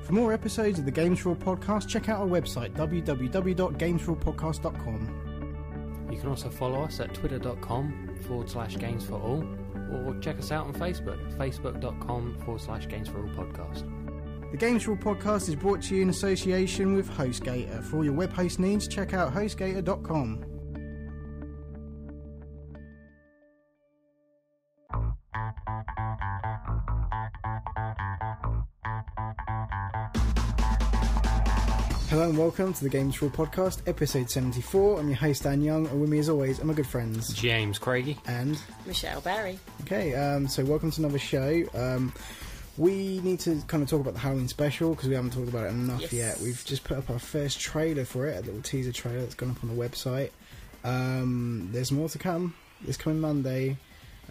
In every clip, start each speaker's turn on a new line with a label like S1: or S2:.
S1: For more episodes of the Games4all podcast, check out our website, www.games4all.podcast.com.
S2: You can also follow us at twitter.com/Games4all, or check us out on Facebook, facebook.com/Games4all podcast.
S1: The Games4all podcast is brought to you in association with HostGator. For all your web host needs, check out hostgator.com. Hello and welcome to the Games4all podcast, episode 74. I'm your host Dan Young, and with me as always are my good friends
S2: James Craigie
S1: and
S3: Michelle Barry.
S1: Okay, so welcome to another show. We need to kind of talk about the Halloween special because we haven't talked about it enough yet. We've just put up our first trailer for it, a little teaser trailer that's gone up on the website. There's more to come this coming Monday.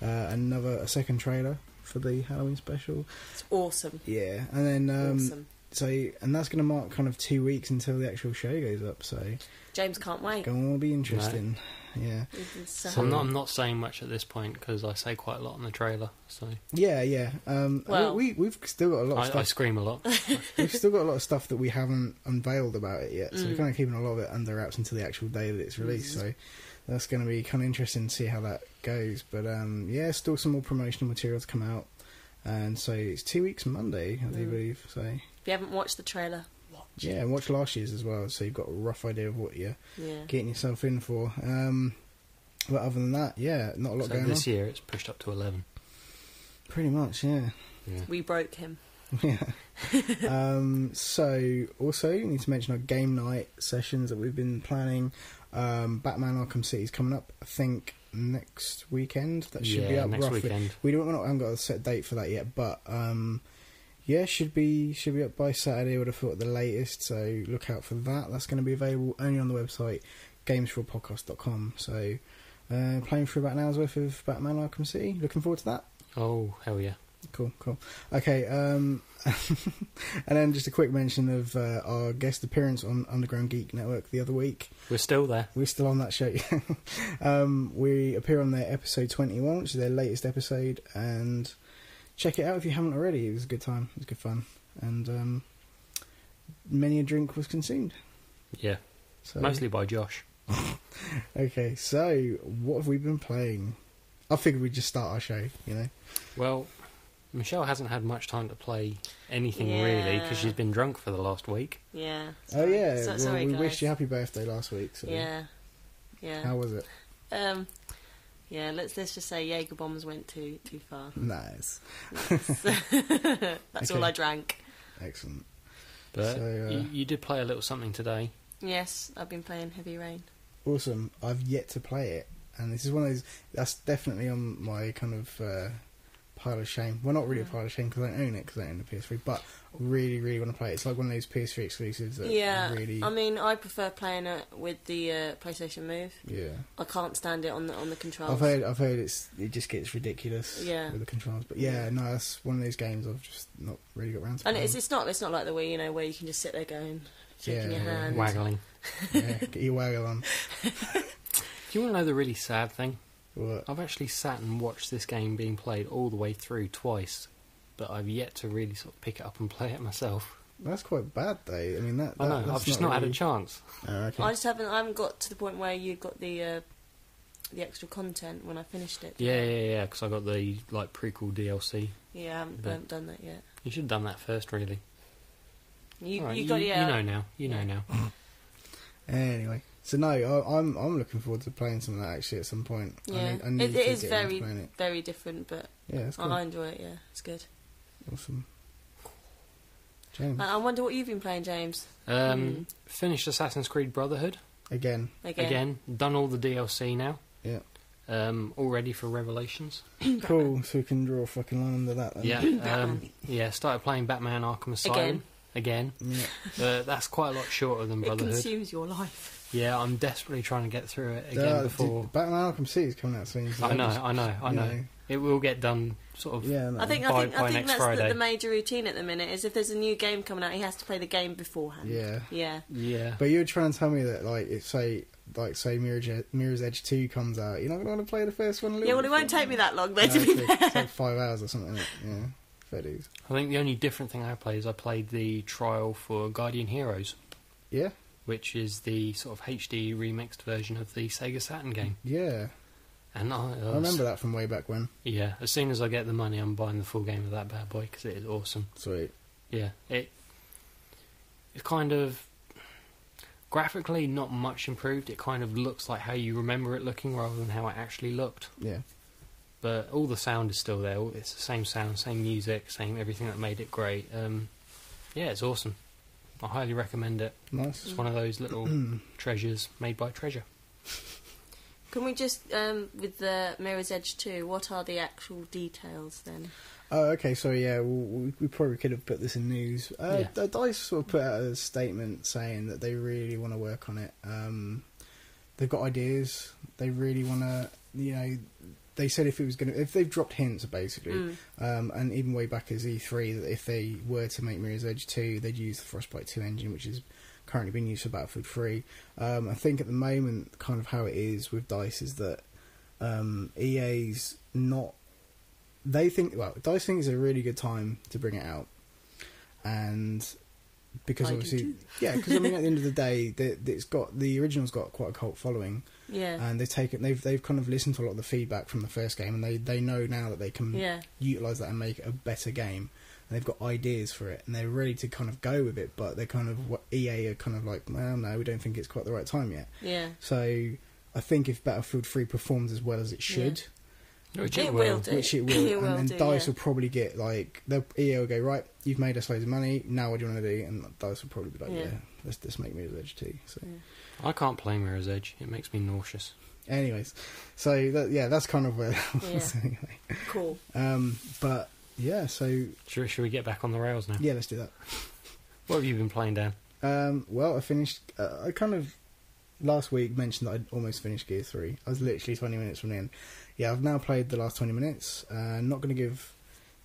S1: A second trailer for the Halloween special.
S3: It's awesome.
S1: Yeah, and then
S3: awesome.
S1: And that's going to mark kind of 2 weeks until the actual show goes up. So
S3: James can't wait.
S1: It's going to be interesting. No. Yeah.
S2: So I'm not saying much at this point because I say quite a lot in the trailer. So
S1: yeah. Well, we've still got a lot of stuff.
S2: I scream a lot.
S1: We've still got a lot of stuff that we haven't unveiled about it yet. So we're kind of keeping a lot of it under wraps until the actual day that it's released. So that's going to be kind of interesting to see how that goes. But still some more promotional material to come out. And so it's 2 weeks Monday, I do believe. So
S3: if you haven't watched the trailer, watch it.
S1: Yeah, and watch last year's as well, so you've got a rough idea of what you're getting yourself in for. But other than that, not a lot going on.
S2: This year it's pushed up to 11.
S1: Pretty much, yeah.
S3: We broke him.
S1: Yeah. So also you need to mention our game night sessions that we've been planning. Batman Arkham City is coming up, I think next weekend. That should be up
S2: next
S1: roughly.
S2: Weekend.
S1: We haven't got a set date for that yet, but should be up by Saturday. I would have thought at the latest, so look out for that. That's going to be available only on the website Games4all.podcast.com. So playing through about an hour's worth of Batman Arkham City. Looking forward to that.
S2: Oh, hell yeah.
S1: Cool. Okay, and then just a quick mention of our guest appearance on Underground Geek Network the other week.
S2: We're still there.
S1: We're still on that show. We appear on their episode 21, which is their latest episode, and check it out if you haven't already. It was a good time. It was good fun. And many a drink was consumed.
S2: Yeah, mostly by Josh.
S1: Okay, so what have we been playing? I figured we'd just start our show, you know.
S2: Well, Michelle hasn't had much time to play anything really because she's been drunk for the last week.
S3: Yeah.
S1: Oh yeah.
S3: Sorry,
S1: we
S3: guys.
S1: wished you happy birthday last week. So.
S3: Yeah.
S1: How was it?
S3: Let's just say Jaeger bombs went too far.
S1: Nice.
S3: That's all I drank.
S1: Excellent.
S2: But you did play a little something today.
S3: Yes, I've been playing Heavy Rain.
S1: Awesome. I've yet to play it, and this is one of those that's definitely on my kind of pile of shame. Well, not really a pile of shame because I don't own it because I own the PS3, but really, really want to play it. It's like one of those PS3 exclusives that really...
S3: I mean, I prefer playing it with the PlayStation Move.
S1: Yeah.
S3: I can't stand it on the controls.
S1: I've heard it just gets ridiculous with the controls. But no, that's one of those games I've just not really got around to playing.
S3: And it's not like the Wii, where you can just sit there going, shaking your hand.
S2: Waggling.
S1: Yeah, get your waggle on.
S2: Do you want to know the really sad thing?
S1: What?
S2: I've actually sat and watched this game being played all the way through twice, but I've yet to really sort of pick it up and play it myself.
S1: That's quite bad, though. I mean,
S2: I know. I've just not had a chance.
S1: Oh, okay.
S3: I haven't got to the point where you got the extra content when I finished it.
S2: Yeah. Because I got the prequel DLC.
S3: Yeah, I haven't done that yet.
S2: You should have done that first, really.
S3: You
S2: know now. You know now.
S1: Anyway, so no, I'm looking forward to playing some of that actually at some point.
S3: Yeah,
S1: I need
S3: it is very different, but
S1: it's cool.
S3: I enjoy it. Yeah, it's good.
S1: Awesome. James,
S3: I wonder what you've been playing, James.
S2: Finished Assassin's Creed Brotherhood
S3: Again.
S2: Done all the DLC now.
S1: Yeah.
S2: All ready for Revelations.
S1: Cool. So we can draw a fucking line under that. Then.
S2: Yeah. Started playing Batman Arkham Asylum again. Yeah. That's quite a lot shorter than Brotherhood.
S3: It consumes your life.
S2: Yeah, I'm desperately trying to get through it again before.
S1: Batman Arkham City is coming out soon. So
S2: I know. It will get done sort of.
S1: Yeah, no.
S3: I think
S2: next
S3: that's
S2: Friday.
S3: the major routine at the minute. Is if there's a new game coming out, he has to play the game beforehand.
S1: Yeah. But you're trying to tell me that say Mirror's Edge 2 comes out, you're not going to want to play the first one a little bit?
S3: Yeah, well, it won't take me that long, though, to be fair.
S1: It's like 5 hours or something, isn't it? Yeah. fair dues.
S2: I think the only different thing I played is I played the trial for Guardian Heroes,
S1: Yeah,
S2: which is the sort of HD remixed version of the Sega Saturn game.
S1: yeah.
S2: And
S1: I remember that from way back when.
S2: Yeah, as soon as I get the money, I'm buying the full game of that bad boy because it is awesome.
S1: Sweet.
S2: Yeah, it's kind of graphically not much improved. It kind of looks like how you remember it looking rather than how it actually looked.
S1: Yeah.
S2: But all the sound is still there. It's the same sound, same music, same everything that made it great. Yeah, it's awesome. I highly recommend it.
S1: Nice.
S2: It's one of those little treasures made by Treasure.
S3: Can we just, with the Mirror's Edge 2, what are the actual details then?
S1: Oh, okay. So yeah, we probably could have put this in news.
S2: Yeah.
S1: DICE sort of put out a statement saying that they really want to work on it. They've got ideas. They really want to. You know, they said if they've dropped hints basically, and even way back as E3 that if they were to make Mirror's Edge 2, they'd use the Frostbite 2 engine, which is currently being used for Battlefield 3. I think at the moment, kind of how it is with DICE is that EA's not. They think DICE think it's a really good time to bring it out, and because
S3: I do
S1: obviously,
S3: too.
S1: yeah, because I mean at the end of the day, the original's got quite a cult following,
S3: Yeah.
S1: and they've kind of listened to a lot of the feedback from the first game, and they know now that they can utilise that and make it a better game. And they've got ideas for it, and they're ready to kind of go with it, but they're kind of EA are kind of like, well, no, we don't think it's quite the right time yet.
S3: Yeah.
S1: So I think if Battlefield 3 performs as well as it should,
S2: Which
S3: it will do.
S1: which it will,
S3: It will
S1: and
S3: do,
S1: DICE
S3: yeah.
S1: will probably get like EA will go, right, you've made us loads of money, now what do you want to do? And DICE will probably be like, yeah, let's make Mirror's Edge 2. So
S2: I can't play Mirror's Edge. It makes me nauseous.
S1: anyways, so that's kind of where that was anyway.
S3: Cool.
S1: But yeah, so
S2: Should we get back on the rails now?
S1: yeah, let's do that.
S2: What have you been playing, Dan?
S1: Well, I finished. I kind of last week mentioned that I'd almost finished Gear 3. I was literally 20 minutes from the end. Yeah, I've now played the last 20 minutes. Not going to give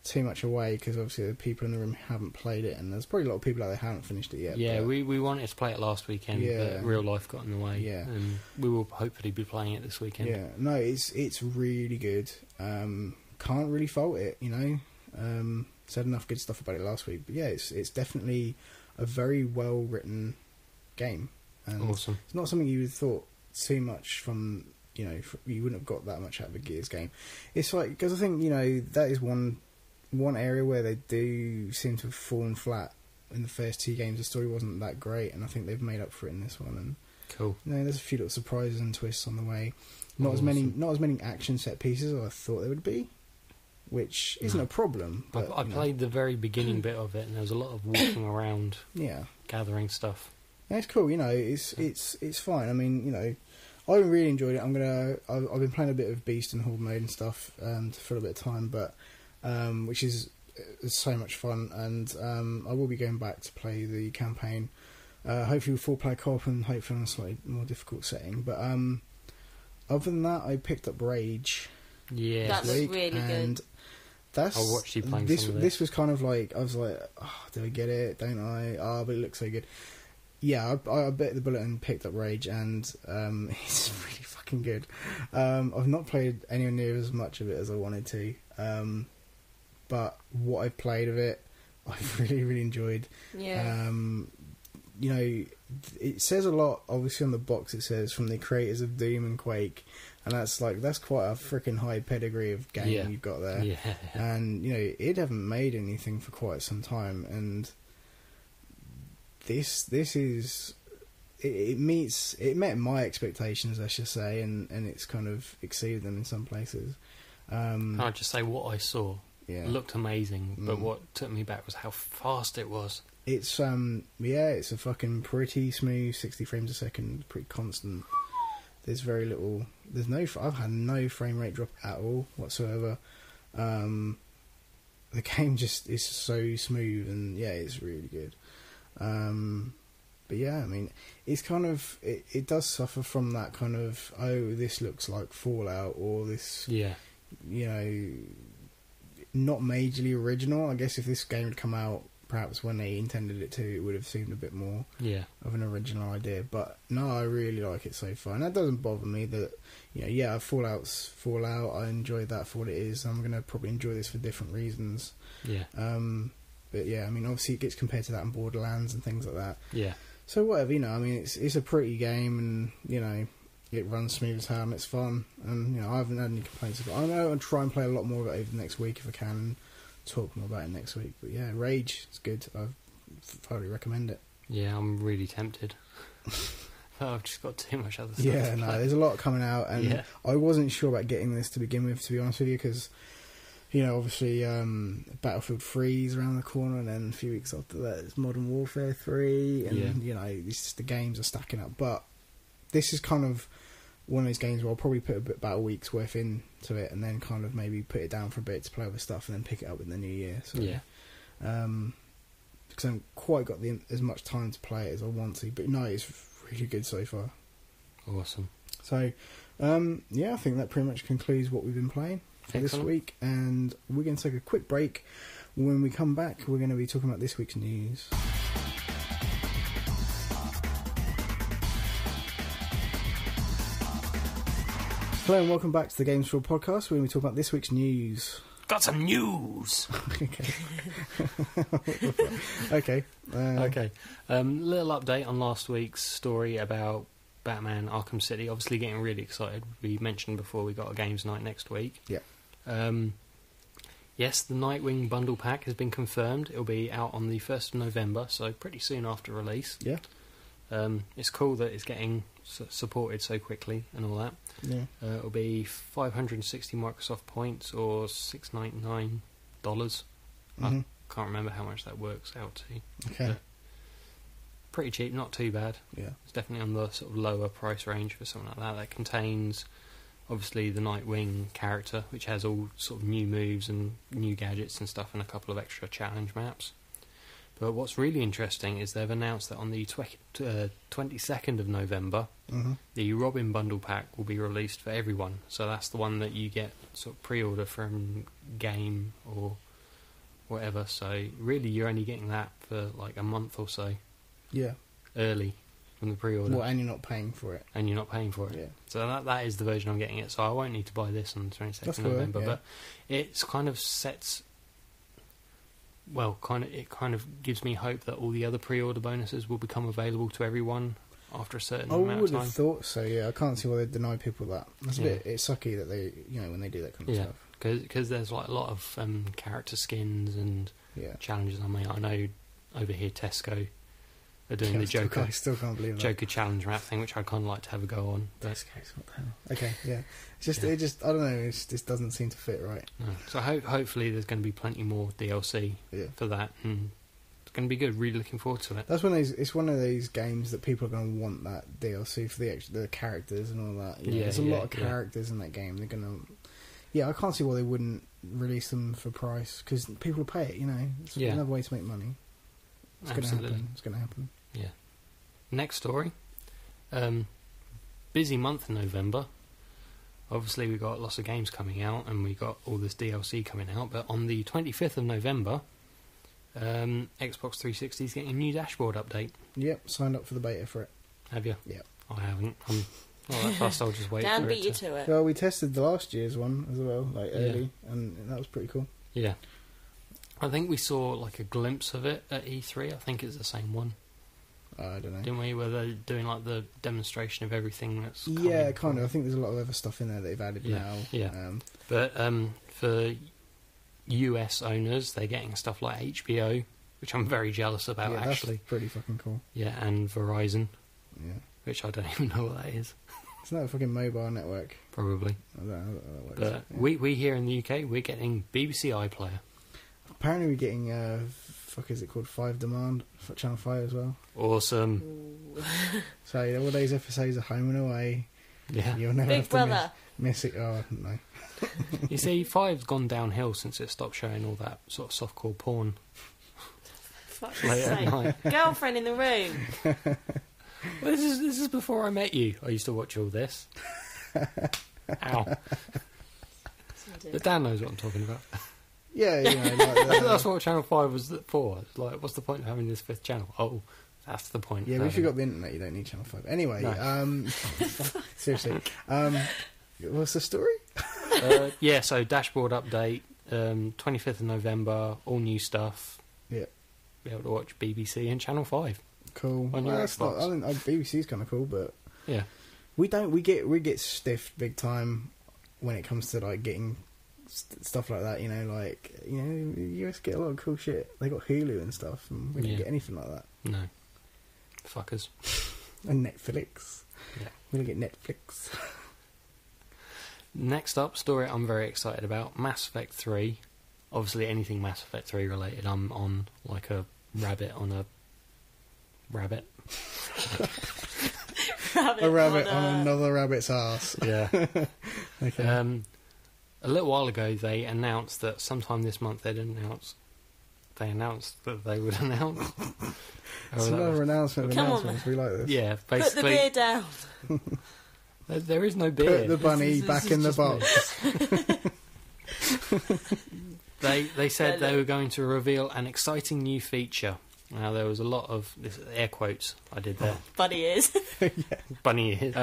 S1: too much away because obviously the people in the room haven't played it, and there's probably a lot of people out there who haven't finished it yet.
S2: Yeah,
S1: but
S2: we wanted to play it last weekend, but real life got in the way.
S1: Yeah.
S2: And we will hopefully be playing it this weekend.
S1: Yeah, no, it's really good. Can't really fault it, you know. Said enough good stuff about it last week, but yeah, it's definitely a very well written game. And
S2: Awesome.
S1: It's not something you would have thought too much from, you know, you wouldn't have got that much out of a Gears game. It's like, because I think, you know, that is one area where they do seem to have fallen flat in the first two games. The story wasn't that great, and I think they've made up for it in this one. And
S2: Cool.
S1: you know, there's a few little surprises and twists on the way. Not as many action set pieces as I thought there would be, which isn't a problem. But,
S2: I played the very beginning bit of it, and there was a lot of walking around,
S1: yeah,
S2: gathering stuff.
S1: yeah, it's cool. You know, it's fine. I mean, you know, I really enjoyed it. I've been playing a bit of Beast and Horde mode and stuff to fill a bit of time, but which is so much fun. And I will be going back to play the campaign. Hopefully with 4-player co-op and hopefully on a slightly more difficult setting. But other than that, I picked up Rage.
S2: Yeah,
S3: That looks really
S1: and
S3: good.
S1: That's,
S2: I watched you playing
S1: this.
S2: some of
S1: This was kind of like, I was like, oh, do I get it? Don't I? Oh, but it looks so good. Yeah, I bit the bullet and picked up Rage, and it's really fucking good. I've not played anywhere near as much of it as I wanted to, but what I've played of it, I've really, really enjoyed.
S3: Yeah.
S1: You know, it says a lot. Obviously, on the box it says from the creators of Doom and Quake, and that's quite a freaking high pedigree of game you've got there.
S2: Yeah.
S1: And you know, it haven't made anything for quite some time, and this is it met my expectations, I should say, and it's kind of exceeded them in some places.
S2: I'll just say what I saw looked amazing, but
S1: Mm.
S2: what took me back was how fast it was.
S1: It's it's a fucking pretty smooth 60 frames a second, pretty constant. There's very little. I've had no frame rate drop at all whatsoever. The game just is so smooth, and yeah, it's really good. But yeah, I mean, it's kind of it does suffer from that kind of, oh, this looks like Fallout, or this,
S2: Yeah.
S1: you know, not majorly original. I guess if this game had come out perhaps when they intended it to, it would have seemed a bit more
S2: Yeah.
S1: of an original idea. But no, I really like it so far, and that doesn't bother me. That Fallout's Fallout. I enjoyed that for what it is. I'm gonna probably enjoy this for different reasons.
S2: Yeah.
S1: But yeah, I mean, obviously it gets compared to that in Borderlands and things like that.
S2: Yeah.
S1: So whatever, I mean, it's a pretty game, and it runs smooth as hell and it's fun, and I haven't had any complaints about it. I'm going to try and play a lot more of it over the next week if I can, and talk more about it next week. But yeah, Rage is good. I thoroughly recommend it.
S2: Yeah, I'm really tempted. I've just got too much other stuff.
S1: Yeah, no, there's a lot coming out, and
S2: Yeah.
S1: I wasn't sure about getting this to begin with, to be honest with you, because obviously Battlefield 3 is around the corner, and then a few weeks after that it's Modern Warfare 3, and the games are stacking up. But this is kind of one of those games where I'll probably put about a week's worth into it, and then kind of maybe put it down for a bit to play other stuff, and then pick it up in the new year. So,
S2: Yeah.
S1: Because I haven't quite got as much time to play it as I want to, but no, it's really good so far.
S2: Awesome.
S1: So, I think that pretty much concludes what we've been playing for this week, and we're going to take a quick break. When we come back, we're going to be talking about this week's news. Hello and welcome back to the Games4all podcast, where we talk about this week's news.
S2: Got some news!
S1: Okay. Okay.
S2: Okay. Little update on last week's story about Batman Arkham City. Obviously getting really excited. We mentioned before we got a games night next week.
S1: Yeah.
S2: Yes, the Nightwing bundle pack has been confirmed. It'll be out on the 1st of November, so pretty soon after release.
S1: Yeah.
S2: It's cool that it's getting supported so quickly and all that.
S1: Yeah.
S2: It'll be 560 Microsoft points or $6.99. I can't remember how much that works out to.
S1: Okay.
S2: Pretty cheap, not too bad.
S1: Yeah.
S2: It's definitely on the sort of lower price range for something like that. That contains, obviously, the Nightwing character, which has all sort of new moves and new gadgets and stuff, and a couple of extra challenge maps. But what's really interesting is they've announced that on the 22nd of November, the Robin bundle pack will be released for everyone. So that's the one that you get sort of pre-order from Game or whatever. So really, you're only getting that for like a month or so.
S1: Yeah.
S2: Early from the pre-order.
S1: Well, and you're not paying for it.
S2: And you're not paying for it.
S1: Yeah.
S2: So that is the version I'm getting it. So I won't need to buy this on the 22nd
S1: That's
S2: of
S1: cool,
S2: November.
S1: yeah.
S2: But it's kind of sets... Well, it kind of gives me hope that all the other pre-order bonuses will become available to everyone after a certain
S1: I
S2: amount
S1: would
S2: of time.
S1: have thought so, yeah. I can't see why they deny people that. It's a
S2: Yeah.
S1: bit it's sucky that they, when they do that kind of
S2: Yeah.
S1: stuff.
S2: Because there's like a lot of character skins and
S1: Yeah.
S2: challenges. I mean, I know over here Tesco are doing
S1: Yeah,
S2: the Joker
S1: I still can't believe that.
S2: Joker challenge map thing, which I'd kind of like to have a go on. But
S1: Tesco's, what the hell? Okay, yeah. It's just,
S2: Yeah.
S1: I don't know, it just doesn't seem to fit right.
S2: no. So hopefully there's going to be plenty more DLC
S1: Yeah.
S2: for that, and it's going to be good. Really looking forward to it.
S1: That's it's one of those games that people are going to want that DLC for the characters and all that.
S2: Yeah,
S1: there's a lot of
S2: yeah.
S1: characters in that game. They're going to... Yeah, I can't see why they wouldn't release them for price, because people will pay it, It's
S2: Yeah.
S1: another way to make money. It's going to
S2: Absolutely.
S1: happen. It's going to happen.
S2: Yeah. Next story. Busy month in November. Obviously, we got lots of games coming out, and we got all this DLC coming out. But on the 25th of November, Xbox 360 is getting a new dashboard update.
S1: Yep, signed up for the beta for it.
S2: Have you?
S1: Yep.
S2: I haven't. I'm not that fast. I'll just wait
S3: Dan
S2: for
S3: beat you
S2: it.
S3: to it.
S1: Well, we tested the last year's one as well, like early, and that was pretty cool.
S2: Yeah. I think we saw like a glimpse of it at E3. I think it's the same one,
S1: I don't know.
S2: didn't we? Where they're doing like the demonstration of everything that's
S1: Yeah,
S2: coming.
S1: kind of. I think there's a lot of other stuff in there that they've added
S2: Yeah,
S1: now.
S2: yeah. But for US owners, they're getting stuff like HBO, which I'm very jealous about,
S1: yeah,
S2: actually.
S1: that's pretty fucking cool.
S2: Yeah, and Verizon,
S1: Yeah,
S2: which I don't even know what that is.
S1: it's not a fucking mobile network.
S2: Probably.
S1: I don't know how that works.
S2: But we here in the UK, we're getting BBC iPlayer.
S1: Apparently, we're getting is it called 5 Demand for Channel 5 as well.
S2: Awesome.
S3: Ooh.
S1: So all those episodes are Home and Away.
S2: Yeah.
S1: You'll never
S3: Big
S1: have to
S3: Brother.
S1: miss it. Oh no.
S2: You see, 5's gone downhill since it stopped showing all that sort of softcore porn
S3: Fuck's
S2: late at
S3: sake.
S2: night.
S3: Girlfriend in the room.
S2: Well, this is before I met you. I used to watch all this. Ow. But Dan knows what I'm talking about.
S1: Yeah, you know, like
S2: That's what Channel 5 was for. It's like, what's the point of having this fifth channel? Oh, that's the point.
S1: yeah, but if you've got the internet, you don't need Channel 5. Anyway,
S2: No.
S1: seriously. What's the story?
S2: Yeah, so dashboard update, 25th of November, all new stuff.
S1: Yeah.
S2: Be able to watch BBC and Channel 5.
S1: Cool.
S2: On your
S1: That's
S2: Xbox.
S1: not, I think BBC's kind of cool, but
S2: Yeah.
S1: we get stiffed big time when it comes to like getting stuff like that. You know, like you US get a lot of cool shit. They got Hulu and stuff, and we don't
S2: Yeah.
S1: get anything like that.
S2: No. Fuckers.
S1: And Netflix.
S2: Yeah.
S1: We don't get Netflix.
S2: Next up, story I'm very excited about, Mass Effect 3. Obviously, anything Mass Effect 3 related, I'm on like a rabbit on a rabbit.
S1: A rabbit on another rabbit's ass.
S2: Yeah.
S1: Okay.
S2: A little while ago, they announced that sometime this month they announced that they would announce.
S1: It's another announcement of
S3: Come on,
S1: announcements. We like this.
S2: Yeah,
S3: Put the
S2: basically.
S3: beer down.
S2: There is no beer.
S1: Put the bunny
S2: This
S1: back
S2: is
S1: in the
S2: just
S1: box.
S2: They said
S3: No,
S2: they were going to reveal an exciting new feature. Now there was a lot of this, air quotes I did there.
S3: Buddy is.
S2: Bunny ears.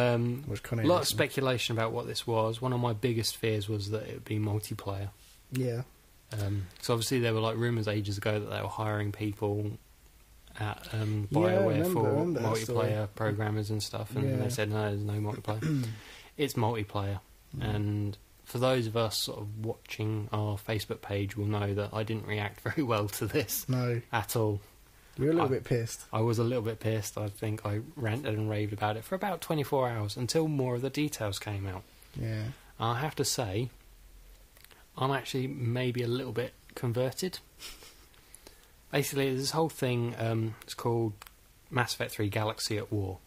S1: Which
S2: A lot of speculation about what this was. One of my biggest fears was that it would be multiplayer.
S1: Yeah.
S2: So obviously there were like rumours ages ago that they were hiring people at
S1: Yeah, I
S2: BioWare for
S1: remember that story.
S2: multiplayer programmers and stuff, and
S1: Yeah.
S2: they said no, there's no multiplayer. It's multiplayer, and for those of us sort of watching our Facebook page will know that I didn't react very well to this
S1: No,
S2: at all.
S1: you're a little bit pissed.
S2: I was a little bit pissed. I think I ranted and raved about it for about 24 hours until more of the details came out.
S1: Yeah.
S2: I have to say, I'm actually maybe a little bit converted. Basically, this whole thing, it's called Mass Effect 3 Galaxy at War.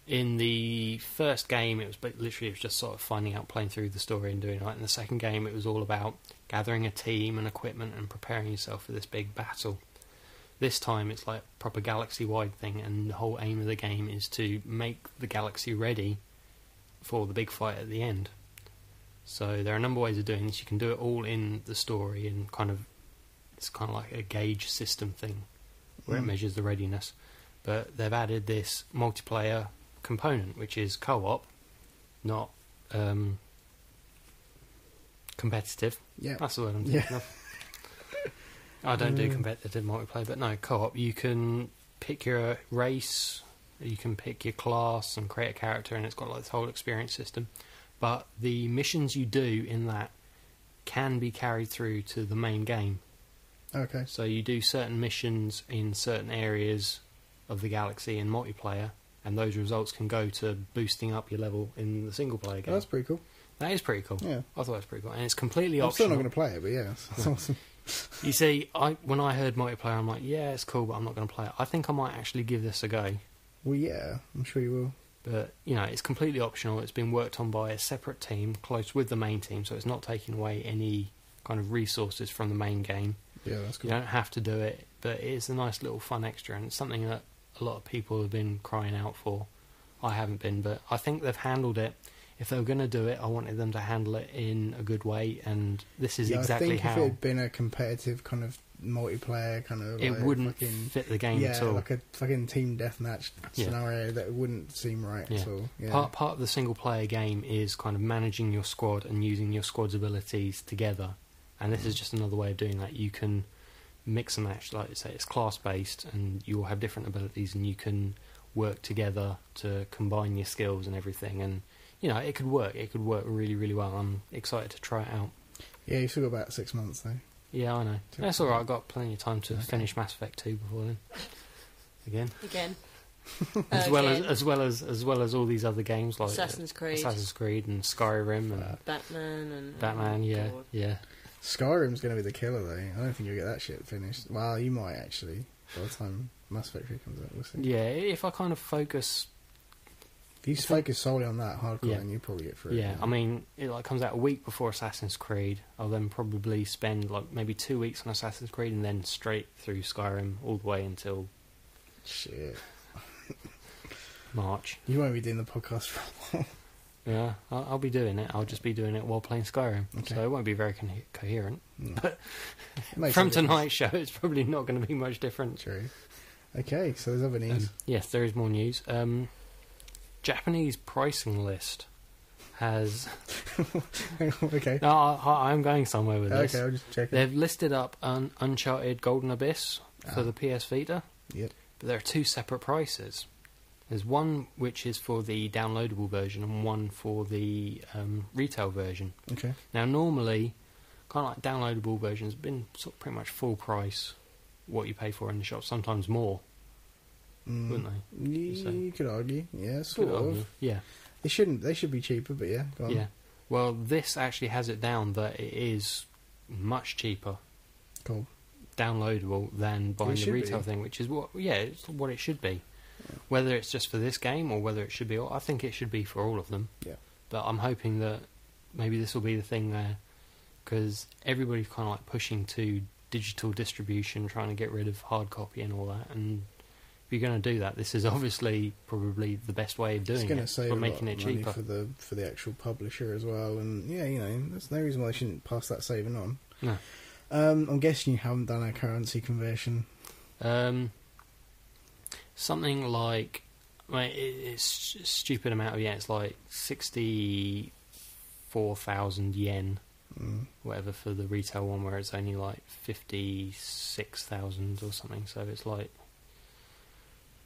S2: In the first game, it was just sort of finding out, playing through the story and doing it. In the second game, it was all about gathering a team and equipment and preparing yourself for this big battle. This time, it's like a proper galaxy-wide thing, and the whole aim of the game is to make the galaxy ready for the big fight at the end. So there are a number of ways of doing this. You can do it all in the story, and it's kind of like a gauge system thing where it measures the readiness. But they've added this multiplayer component, which is co-op, not competitive.
S1: Yeah.
S2: That's the word I'm thinking of. I don't do competitive multiplayer, but no, co-op. You can pick your race, you can pick your class and create a character, and it's got like this whole experience system. But the missions you do in that can be carried through to the main game.
S1: Okay.
S2: So you do certain missions in certain areas of the galaxy in multiplayer, and those results can go to boosting up your level in the single player game.
S1: That's pretty cool.
S2: That is pretty cool.
S1: Yeah.
S2: I thought it was pretty cool. And it's completely
S1: I'm still
S2: optional.
S1: not going to play it, but yeah, that's awesome.
S2: You see, when I heard multiplayer, I'm like, yeah, it's cool, but I'm not going to play it. I think I might actually give this a go.
S1: Well, yeah, I'm sure you will.
S2: But, it's completely optional. It's been worked on by a separate team, close with the main team, so it's not taking away any kind of resources from the main game.
S1: Yeah, that's cool.
S2: You don't have to do it, but it is a nice little fun extra, and it's something that a lot of people have been crying out for. I haven't been, but I think they've handled it. If they were going to do it, I wanted them to handle it in a good way, and this is exactly
S1: I think
S2: how.
S1: if it had been a competitive kind of multiplayer kind of,
S2: it
S1: like,
S2: wouldn't
S1: fucking,
S2: fit the game
S1: yeah,
S2: at all.
S1: like a fucking team deathmatch
S2: Yeah.
S1: scenario that wouldn't seem right at all. Yeah.
S2: Part of the single player game is kind of managing your squad and using your squad's abilities together, and this is just another way of doing that. You can mix and match, like you say, it's class based, and you all have different abilities, and you can work together to combine your skills and everything, and it could work. It could work really, really well. I'm excited to try it out.
S1: Yeah, you've still got about 6 months though.
S2: Yeah, I know. That's all right. I've got plenty of time to finish Mass Effect 2 before then. Again. as well as all these other games like
S3: Assassin's Creed
S2: and Skyrim and
S3: Batman.
S2: Yeah,
S3: God.
S2: yeah.
S1: Skyrim's going to be the killer though. I don't think you'll get that shit finished. Well, you might actually by the time Mass Effect 3 comes out. We'll see.
S2: Yeah, if I kind of focus.
S1: If you focus solely on that hardcore,
S2: Yeah.
S1: then you probably get through.
S2: Yeah, I mean, it comes out a week before Assassin's Creed. I'll then probably spend maybe 2 weeks on Assassin's Creed and then straight through Skyrim all the way until
S1: Shit.
S2: March.
S1: You won't be doing the podcast for a while.
S2: Yeah, I'll be doing it. I'll just be doing it while playing Skyrim,
S1: Okay.
S2: so it won't be very coherent.
S1: Mm.
S2: But
S1: Makes
S2: from
S1: a difference.
S2: tonight's show, it's probably not going to be much different.
S1: True. Okay, so there's other news.
S2: Yes, there is more news. Japanese pricing list has...
S1: Okay.
S2: No, I'm going somewhere with this.
S1: Okay, I'll just check it.
S2: They've listed up Uncharted Golden Abyss for
S1: Ah.
S2: the PS Vita,
S1: Yep.
S2: but there are two separate prices. There's one which is for the downloadable version and one for the retail version.
S1: Okay.
S2: Now, normally, kind of like downloadable versions have been sort of pretty much full price what you pay for in the shop, sometimes more, wouldn't they?
S1: You could argue. Yeah,
S2: Good
S1: sort
S2: on
S1: of.
S2: you. Yeah,
S1: They shouldn't. They should be cheaper, but yeah. Go on.
S2: yeah. Well, this actually has it down that it is much cheaper
S1: Cool.
S2: downloadable than buying the
S1: should
S2: retail
S1: be.
S2: thing, which is it's what it should be. Whether it's just for this game or whether it should be, I think it should be for all of them.
S1: Yeah.
S2: But I'm hoping that maybe this will be the thing there, because everybody's kind of like pushing to digital distribution, trying to get rid of hard copy and all that. And if you're going to do that, this is obviously probably the best way of
S1: It's
S2: doing
S1: going to
S2: it,
S1: save
S2: for
S1: a lot
S2: making
S1: of
S2: it
S1: money
S2: cheaper.
S1: for the actual publisher as well. And yeah, there's no reason why they shouldn't pass that saving on.
S2: No.
S1: I'm guessing you haven't done a currency conversion.
S2: Something like, well, it's a stupid amount of yen. It's like 64,000 yen, whatever, for the retail one, where it's only like 56,000 or something. So it's like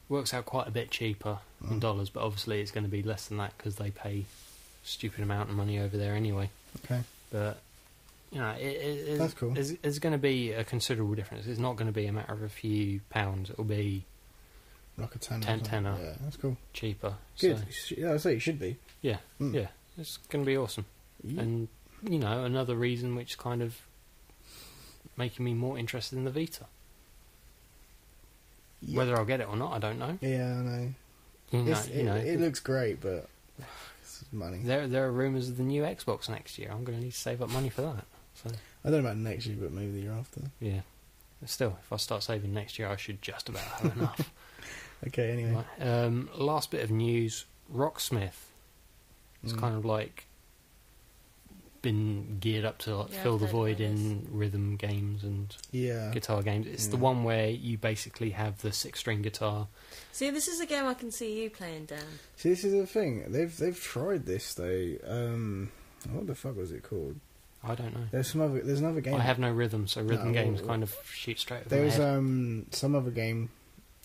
S2: works out quite a bit cheaper in dollars, but obviously it's going to be less than that because they pay a stupid amount of money over there anyway.
S1: Okay.
S2: But
S1: That's cool.
S2: It's going to be a considerable difference. It's not going to be a matter of a few pounds. It'll be
S1: Like a tenner.
S2: tenner.
S1: Yeah, that's cool.
S2: cheaper.
S1: Good.
S2: So,
S1: Yeah, I'd say it should be.
S2: yeah,
S1: Mm.
S2: yeah, it's going to be awesome.
S1: Yeah.
S2: And another reason which kind of making me more interested in the Vita.
S1: Yeah.
S2: Whether I'll get it or not, I don't know.
S1: Yeah, I know. It looks great, but it's money.
S2: There are rumours of the new Xbox next year. I'm going to need to save up money for that. So
S1: I don't know about next year, but maybe the year after.
S2: yeah, but still, if I start saving next year, I should just about have enough.
S1: Okay, anyway.
S2: Right. Last bit of news: Rocksmith. It's
S1: Mm.
S2: kind of like been geared up to
S3: Yeah,
S2: fill
S3: I've
S2: the
S3: heard
S2: void
S3: about
S2: in rhythm games and
S1: Yeah.
S2: guitar games. It's the
S1: Yeah.
S2: one where you basically have the 6-string guitar.
S3: See, this is a game I can see you playing, Dan.
S1: See, this is the thing. They've tried this though. What the fuck was it called?
S2: I don't know.
S1: There's another game.
S2: I have no rhythm, so rhythm
S1: No,
S2: games
S1: well,
S2: kind of shoot straight over
S1: There
S2: my
S1: was
S2: head.
S1: some other game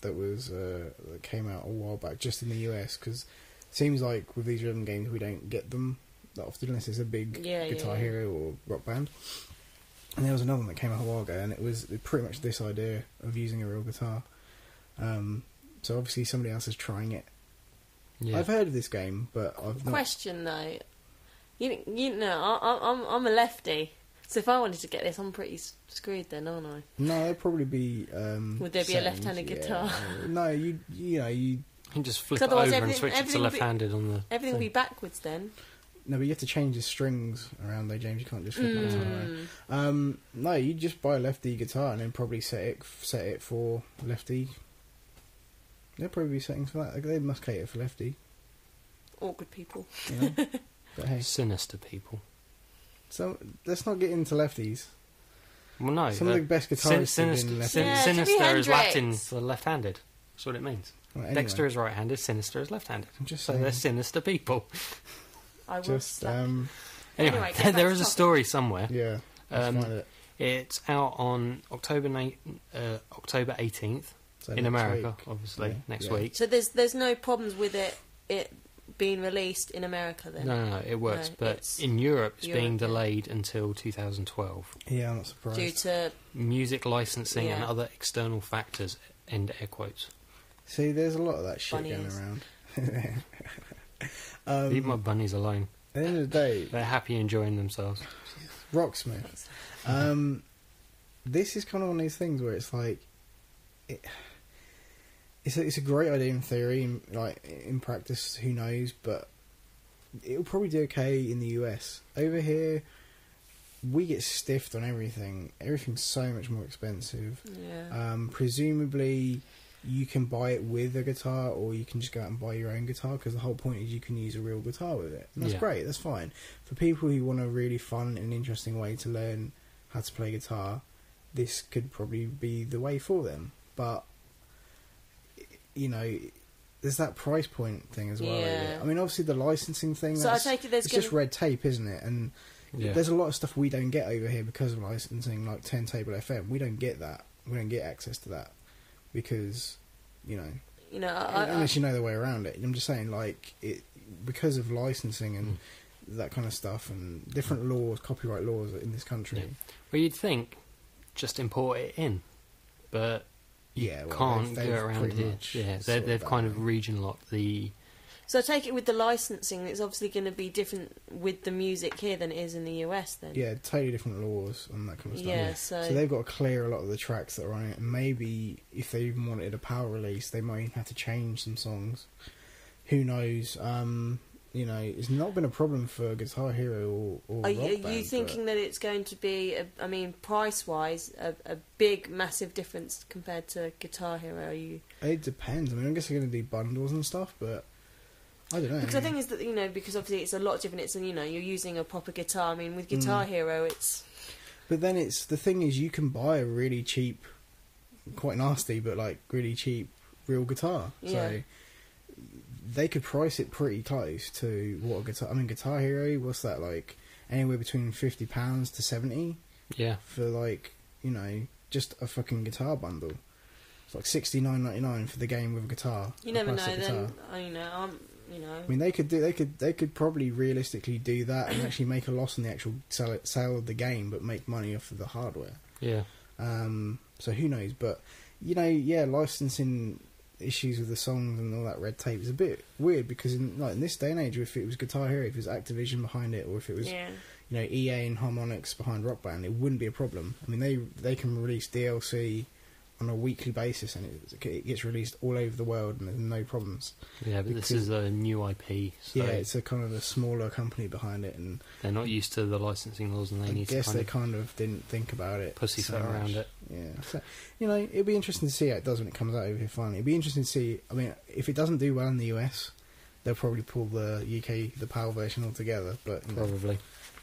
S1: that was that came out a while back, just in the US, because it seems like with these rhythm games we don't get them that often unless it's a big Guitar Hero or Rock Band. And there was another one that came out a while ago, and it was pretty much this idea of using a real guitar. So obviously somebody else is trying it.
S2: Yeah.
S1: I've heard of this game, but I've not.
S3: Question though, I'm a lefty, so if I wanted to get this, I'm pretty screwed then, aren't I?
S1: No, there'd probably be.
S3: Would there be a
S1: settings,
S3: left-handed
S1: yeah.
S3: guitar?
S1: No, you
S2: You can just flip
S3: 'Cause
S2: it over
S3: otherwise
S2: and switch it to
S3: everything would be-
S2: left-handed on the
S3: Everything will be
S2: thing.
S3: backwards then.
S1: No, but you have to change the strings around though, James. You can't just flip it the other way. No, you just buy a lefty guitar and then probably set it for lefty. There'll probably be settings for that. They must cater for lefty.
S3: Awkward people.
S1: You know? But hey,
S2: Sinister people.
S1: so let's not get into lefties.
S2: Well, no.
S1: Some of the best guitarists have been lefties.
S3: Yeah, Jimi
S2: sinister is Latin
S3: Hendrix.
S2: for left-handed. That's what it means.
S1: Well, anyway,
S2: Dexter is right-handed, sinister is left-handed.
S1: I'm just
S2: So
S1: saying.
S2: they're sinister people.
S3: I will
S1: Just
S3: slap.
S2: Anyway,
S3: Anyway, get back
S2: there
S3: to
S2: is a
S3: topic.
S2: story somewhere.
S1: yeah. Let's
S2: Um,
S1: find it.
S2: It's out on October 18th
S1: So
S2: in
S1: next
S2: America,
S1: week.
S2: obviously,
S1: Yeah,
S2: next
S1: yeah.
S2: week.
S3: So there's no problems with it being released in America then?
S2: No, it works.
S3: No,
S2: but
S3: it's
S2: in Europe, it's being
S3: Europe, yeah.
S2: delayed until 2012.
S1: Yeah, I'm not surprised.
S3: Due to
S2: Music licensing and
S3: Yeah.
S2: other external factors, end air quotes.
S1: See, there's a lot of that shit
S3: Bunny
S1: going
S3: ears.
S1: around.
S2: Leave my bunnies alone.
S1: At the end of the day,
S2: They're happy enjoying themselves.
S1: Rocksmith. This is kind of one of these things where it's like, it's a great idea in theory, like in practice, who knows? But it'll probably do okay in the US. Over here, we get stiffed on everything. Everything's so much more expensive.
S3: yeah.
S1: Presumably, you can buy it with a guitar, or you can just go out and buy your own guitar, because the whole point is you can use a real guitar with it. And that's great, that's fine. For people who want a really fun and interesting way to learn how to play guitar, this could probably be the way for them. But, you know, there's that price point thing as well.
S3: Yeah.
S1: I mean, obviously the licensing thing,
S3: So I take it it's
S1: just red tape, isn't it? And
S2: Yeah.
S1: there's a lot of stuff we don't get over here because of licensing, like Turntable FM. We don't get that. We don't get access to that because, you know, unless you know the way around it. I'm just saying, like, it because of licensing and that kind of stuff and different laws, copyright laws in this country.
S2: Yeah. Well, you'd think just import it in, but you can't
S1: they've
S2: do it around
S1: pretty
S2: here.
S1: much
S2: Yeah,
S1: sorted
S2: they've
S1: that
S2: kind
S1: out.
S2: of region locked the.
S3: So I take it with the licensing, it's obviously going to be different with the music here than it is in the US then?
S1: Yeah, totally different laws and that kind of stuff.
S3: Yeah, so
S1: they've got to clear a lot of the tracks that are on it, and maybe if they even wanted a power release, they might even have to change some songs. Who knows? You know, it's not been a problem for Guitar Hero or
S3: Are
S1: Rock
S3: you
S1: Band,
S3: thinking that it's going to be, price-wise, a big, massive difference compared to Guitar Hero?
S1: It depends. I mean, I guess they're going to do bundles and stuff, but I don't know.
S3: Because the thing is that, you know, because obviously it's a lot different. It's, you know, you're using a proper guitar. I mean, with Guitar Hero, it's...
S1: But then the thing is, you can buy a really cheap, quite nasty, but like really cheap real guitar.
S3: Yeah.
S1: So they could price it pretty close to what a guitar. I mean, Guitar Hero, what's that, like anywhere between £50 to $70
S2: Yeah.
S1: for, like, you know, just a fucking guitar bundle. It's like $69.99 for the game with a guitar.
S3: You
S1: a
S3: never know.
S1: plastic
S3: Then
S1: guitar.
S3: you know.
S1: I mean, they could probably realistically do that and actually make a loss on the actual sale of the game, but make money off of the hardware.
S2: Yeah.
S1: So who knows? But, you know, yeah, licensing issues with the songs and all that red tape is a bit weird, because in this day and age, if it was Guitar Hero, if it was Activision behind it, or if it was you know, EA and Harmonix behind Rock Band, it wouldn't be a problem. I mean, they can release DLC on a weekly basis, and it gets released all over the world, and there's no problems.
S2: Yeah, but this is a new IP, so
S1: Yeah, it's a kind of a smaller company behind it, and
S2: they're not used to the licensing laws, and they
S1: I
S2: need
S1: guess
S2: to
S1: they kind of didn't think about it.
S2: pussyfoot
S1: so
S2: around
S1: much.
S2: it.
S1: Yeah, so, you know, it'd be interesting to see how it does when it comes out over here finally. It'd be interesting to see. I mean, if it doesn't do well in the US, they'll probably pull the UK, the PAL version altogether. But you know,
S2: Probably.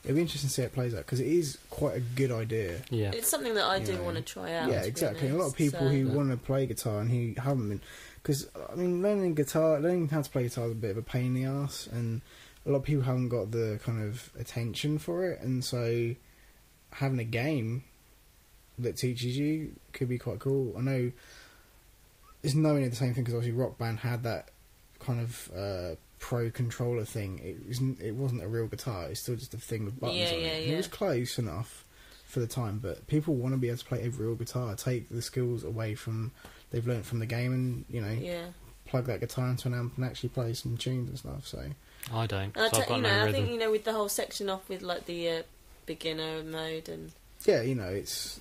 S1: it'd be interesting to see how it plays out, because it is quite a good idea.
S2: Yeah.
S3: It's something that I
S1: You
S3: do
S1: know,
S3: want to try out.
S1: Yeah,
S3: to be
S1: exactly. And a lot of
S3: honest,
S1: people
S3: so-
S1: who want to play guitar and who haven't been, because I mean, learning how to play guitar is a bit of a pain in the ass, and a lot of people haven't got the kind of attention for it, and so having a game that teaches you could be quite cool. I know it's nowhere near the same thing, because obviously Rock Band had that kind of pro controller thing. It wasn't a real guitar. It's still just a thing with buttons on it. And it was close enough for the time, but people want to be able to play a real guitar, take the skills away from they've learnt from the game, and you know, plug that guitar into an amp and actually play some tunes and stuff. So
S2: I don't.
S3: And
S2: So I've got no
S3: I
S2: rhythm.
S3: think, with the whole section off with like the beginner mode and
S1: yeah, you know, it's.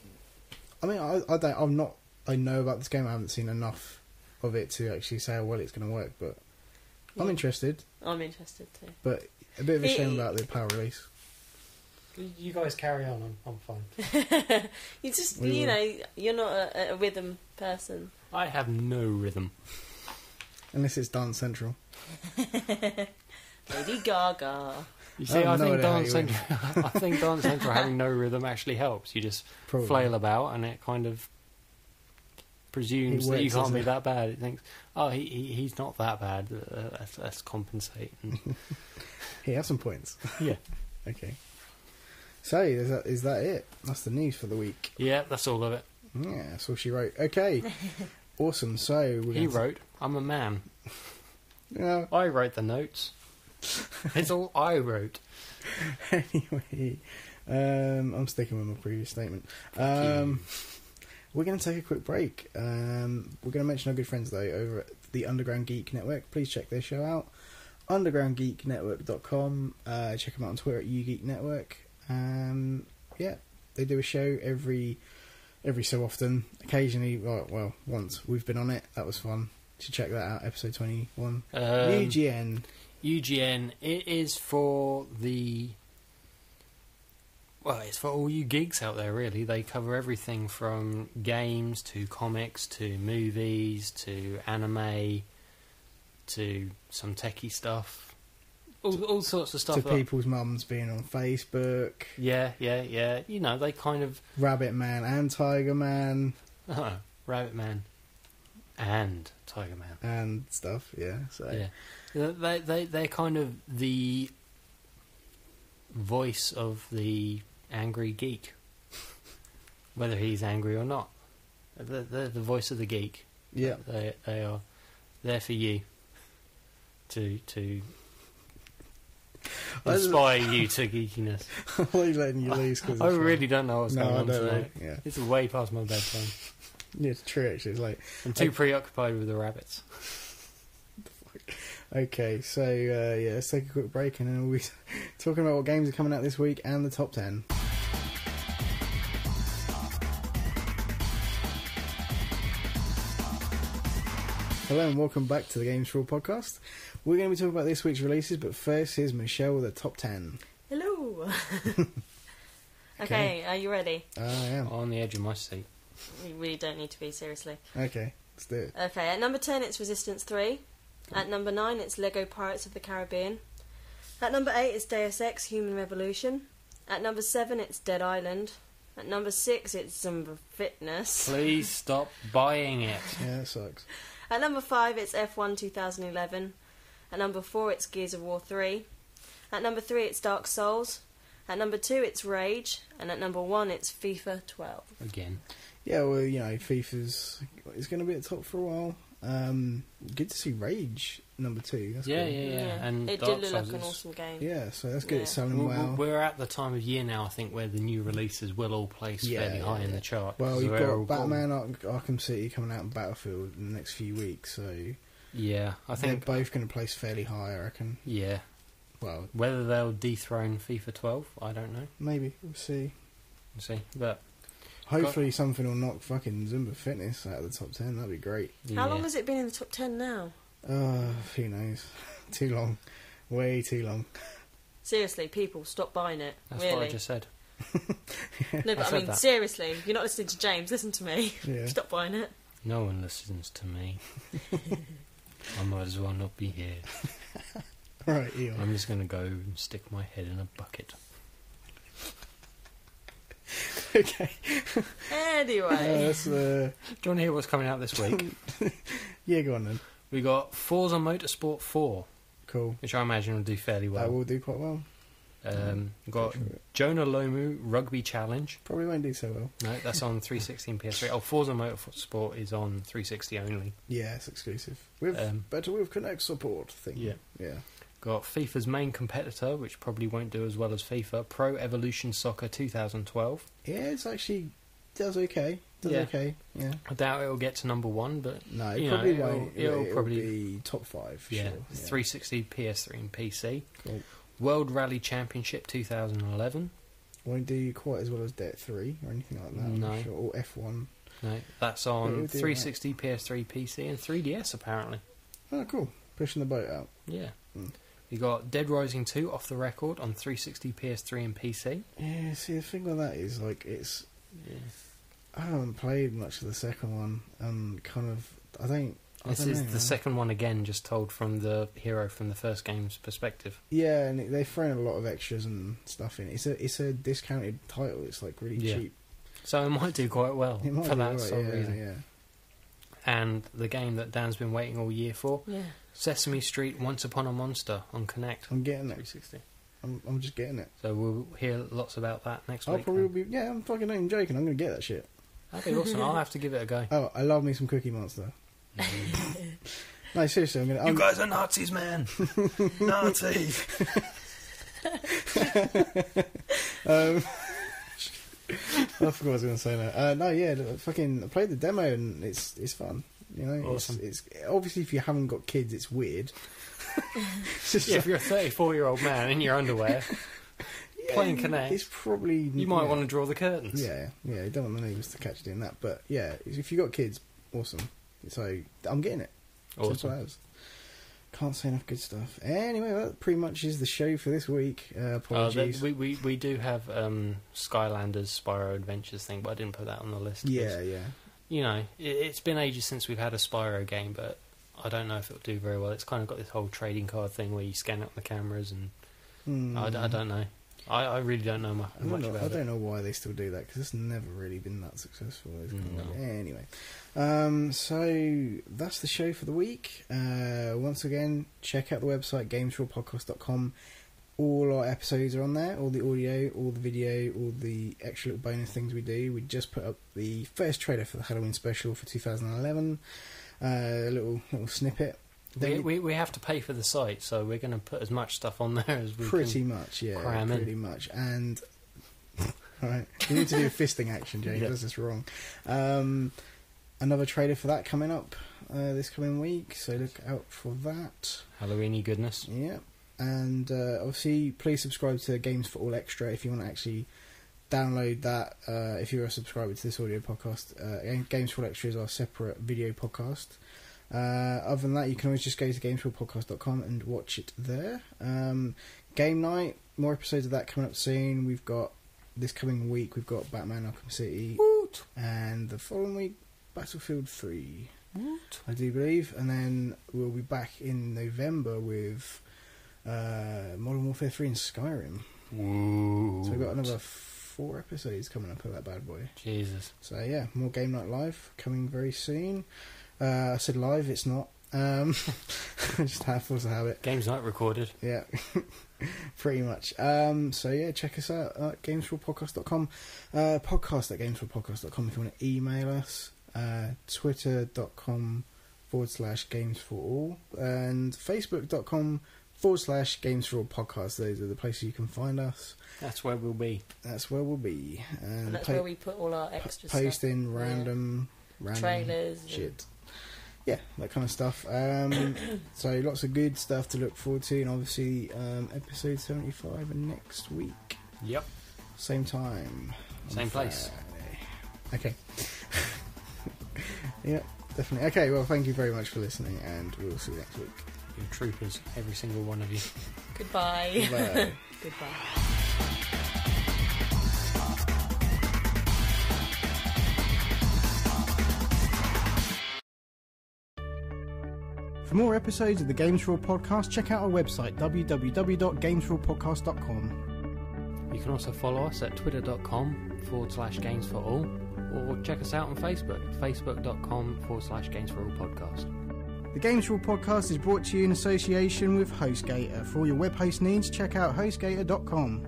S1: I mean, I don't. I'm not. I know about this game. I haven't seen enough of it to actually say, oh, well, it's going to work. But I'm interested.
S3: I'm interested too.
S1: But a bit of a shame about the power release.
S2: You guys carry on. I'm fine.
S3: You just,
S1: We will.
S3: you're not a rhythm person.
S2: I have no rhythm.
S1: Unless it's Dance Central.
S3: Lady Gaga.
S2: You see,
S1: I
S2: I
S1: have no
S2: think
S1: idea how
S2: Dance
S1: you win.
S2: Central. I think Dance Central having no rhythm actually helps. You just
S1: Probably.
S2: flail about, and it kind of presumes
S1: It
S2: that you
S1: works,
S2: can't
S1: doesn't
S2: be
S1: it?
S2: that bad. It thinks, oh, he's not that bad. Let's compensate. And
S1: Here, have some points.
S2: yeah,
S1: Okay. So, is that it? That's the news for the week.
S2: yeah, that's all of it.
S1: Yeah, that's all she wrote. Okay. Awesome. So,
S2: He wrote. I'm a man.
S1: Yeah.
S2: I wrote the notes. It's all I wrote.
S1: Anyway, I'm sticking with my previous statement. We're going to take a quick break. We're going to mention our good friends, though, over at the Underground Geek Network. Please check their show out. undergroundgeeknetwork.com. Check them out on Twitter at ugeeknetwork. Yeah, they do a show every so often. Occasionally, well, once we've been on it. That was fun. You should check that out. Episode 21. UGN.
S2: UGN. It is for the Well, it's for all you geeks out there, really. They cover everything from games to comics to movies to anime to some techie stuff. All sorts of stuff.
S1: To people's mums being on Facebook.
S2: Yeah. You know, they kind of...
S1: Rabbit Man and Tiger Man.
S2: Rabbit Man and Tiger Man.
S1: And stuff, yeah. So
S2: yeah. They're kind of the voice of the angry geek. Whether he's angry or not. They're the voice of the geek.
S1: Yeah.
S2: They are there for you. To inspire you to geekiness.
S1: Why are you letting you lose?
S2: I really don't know what's going on tonight.
S1: Yeah.
S2: It's way past my bedtime.
S1: Yeah, it's true actually. It's like
S2: I'm too preoccupied with the rabbits.
S1: Okay, so yeah, let's take a quick break and then we'll be talking about what games are coming out this week and the top 10. Hello and welcome back to the Games4all podcast. We're going to be talking about this week's releases, but first here's Michelle with the top 10.
S3: Hello. Okay, are you ready?
S1: I am.
S2: On the edge of my seat.
S3: You really don't need to be, seriously.
S1: Okay, let's do it.
S3: Okay, at number 10 it's Resistance 3. At number 9 it's Lego Pirates of the Caribbean. At number 8 it's Deus Ex Human Revolution. At number 7 it's Dead Island. At number 6 it's Zumba Fitness.
S2: Please stop buying it.
S1: Yeah, that sucks.
S3: At number 5 it's F1 2011. At number 4 it's Gears of War 3. At number 3 it's Dark Souls. At number 2 it's Rage. And at number 1 it's FIFA 12.
S2: Again.
S1: Yeah, well, you know, FIFA's it's going to be at the top for a while. Good to see Rage number 2. That's
S2: Yeah.
S1: cool.
S2: And
S3: it
S2: Dark
S3: did look
S2: Souls
S3: like an
S2: is-
S3: awesome game.
S1: Yeah, so that's good.
S3: Yeah.
S1: It's selling well.
S2: We're at the time of year now, I think, where the new releases will all place fairly high in the chart.
S1: Well, you've
S2: They're all
S1: got Batman Arkham City coming out in Battlefield in the next few weeks, so
S2: Yeah, I think
S1: they're both going to place fairly high, I reckon.
S2: Yeah.
S1: Well,
S2: Whether they'll dethrone FIFA 12, I don't know.
S1: maybe. We'll see.
S2: We'll see. But
S1: Hopefully something will knock fucking Zumba Fitness out of the top 10. That'd be great.
S2: yeah.
S3: How long has it been in the top 10 now?
S1: Who knows? Too long. Way too long.
S3: Seriously, people, stop buying it.
S2: That's
S3: really.
S2: what I just said.
S3: No, but I
S2: said
S3: mean,
S2: that.
S3: seriously, if you're not listening to James, listen to me.
S1: Yeah.
S3: Stop buying it.
S2: No one listens to me. I might as well not be here.
S1: Right, Eon.
S2: I'm just going to go and stick my head in a bucket.
S1: Okay.
S3: Anyway.
S1: That's,
S2: Do you want to hear what's coming out this week?
S1: yeah, go on then.
S2: We got Forza Motorsport 4,
S1: Cool.
S2: which I imagine will do fairly
S1: That
S2: well.
S1: will do quite well.
S2: We've got
S1: Sure.
S2: Jonah Lomu Rugby Challenge.
S1: Probably won't do so well.
S2: No, that's on 360 and PS3. Oh, Forza Motorsport is on 360 only.
S1: Yeah, it's exclusive. With better with Connect support thing.
S2: Yeah.
S1: Yeah.
S2: Got FIFA's main competitor, which probably won't do as well as FIFA, Pro Evolution Soccer 2012.
S1: Yeah, it's actually does okay. Does
S2: Yeah.
S1: okay. Yeah.
S2: I doubt it'll get to number one, but
S1: No, it
S2: you
S1: probably
S2: know,
S1: won't.
S2: It'll
S1: It'll
S2: probably
S1: be top 5 for
S2: yeah,
S1: sure.
S2: 360, PS3, and PC.
S1: Cool.
S2: World Rally Championship 2011.
S1: Won't do quite as well as Det 3 or anything like that. I'm
S2: No.
S1: sure. Or F1.
S2: No, that's
S1: It'll
S2: on
S1: do
S2: 360, PS3, PC, and 3DS apparently.
S1: Oh, cool. Pushing the boat out.
S2: Yeah.
S1: Mm.
S2: You got Dead Rising 2 off the record on 360, PS3, and PC.
S1: Yeah, see, the thing with that is, like, it's...
S2: Yeah.
S1: I haven't played much of the second one, and kind of... I don't
S2: This
S1: know,
S2: is
S1: man.
S2: the second one again, just told from the hero from the first game's perspective.
S1: Yeah, and they've thrown a lot of extras and stuff in. It's a discounted title. It's, like, really
S2: Yeah.
S1: cheap.
S2: So it might do quite well
S1: It might
S2: for
S1: be
S2: that
S1: alright,
S2: sort of
S1: yeah,
S2: reason.
S1: yeah.
S2: And the game that Dan's been waiting all year for,
S3: Yeah.
S2: Sesame Street Once Upon a Monster on Connect
S1: I'm getting it.
S2: 360.
S1: I'm just getting it.
S2: So we'll hear lots about that next
S1: I'll
S2: week.
S1: probably
S2: then.
S1: be... Yeah, I'm fucking not even joking. I'm going to get that shit.
S2: That'd be awesome. I'll have to give it a go.
S1: Oh, I love me some Cookie Monster. No, seriously, I'm going to...
S2: You guys are Nazis, man! Nazis!
S1: I forgot what I was going to say now. No, yeah, fucking I played the demo and it's fun. You know,
S2: Awesome.
S1: It's obviously if you haven't got kids, it's weird. It's just
S2: Yeah, if you're a 34-year-old man in your underwear playing Connect,
S1: it's probably
S2: you might want to draw the curtains.
S1: Yeah, you don't want the neighbours to catch you doing that. But yeah, if you got kids, awesome. So I'm getting it. Simple
S2: Awesome.
S1: as. Can't say enough good stuff. Anyway, that pretty much is the show for this week. Apologies.
S2: We do have Skylanders Spyro Adventures thing, but I didn't put that on the list.
S1: Yeah.
S2: You know, it's been ages since we've had a Spyro game, but I don't know if it'll do very well. It's kind of got this whole trading card thing where you scan out the cameras, and I don't know. I really don't know much about it.
S1: I don't know why they still do that, because it's never really been that successful. Anyway, so that's the show for the week. Once again, check out the website Games4all.podcast.com. All our episodes are on there, all the audio, all the video, all the extra little bonus things we do. We just put up the first trailer for the Halloween special for 2011, a little snippet.
S2: We have to pay for the site, so we're going to put as much stuff on there as we
S1: pretty
S2: can.
S1: Much, yeah,
S2: cram
S1: pretty
S2: in.
S1: much. And right, you need to do a fisting action, James.
S2: Yeah.
S1: That's just wrong. Another trailer for that coming up this coming week, so look out for that.
S2: Halloweeny goodness.
S1: Yeah. And obviously, please subscribe to Games4all Extra if you want to actually download that. If you're a subscriber to this audio podcast, Games4all Extra is our separate video podcast. Other than that, you can always just go to Games4all.podcast.com and watch it there. Game night, more episodes of that coming up soon. We've got this coming week, we've got Batman Arkham City,
S2: Woot!
S1: And the following week, Battlefield 3,
S2: Woot!
S1: I do believe. And then we'll be back in November with Modern Warfare 3 and Skyrim.
S2: Woot!
S1: So we've got another 4 episodes coming up of that bad boy.
S2: Jesus.
S1: So yeah, more Game Night Live coming very soon. I said live, it's not. Just force of habit.
S2: Games Night recorded.
S1: Yeah, pretty much. So yeah, check us out at Games4all.podcast.com. Podcast at Games4all.podcast.com if you want to email us. Twitter.com/Games4all and Facebook.com/Games4all podcast. Those are the places you can find us.
S2: That's where we'll be.
S1: That's where we'll be.
S3: And that's where we put all our extra stuff.
S1: Posting random
S3: trailers.
S1: Shit. Yeah, that kind of stuff. So lots of good stuff to look forward to, and obviously episode 75 next week.
S2: Yep.
S1: Same time.
S2: Same place.
S1: Okay. Yeah, definitely. Okay, well, thank you very much for listening, and we'll see you next week.
S2: You're troopers, every single one of you.
S3: Goodbye.
S1: Goodbye.
S3: Goodbye.
S1: For more episodes of the Games4all podcast, check out our website, www.games4all.podcast.com.
S2: You can also follow us at twitter.com/Games4all, or check us out on Facebook, facebook.com/Games4all podcast.
S1: The Games4all podcast is brought to you in association with HostGator. For all your web host needs, check out hostgator.com.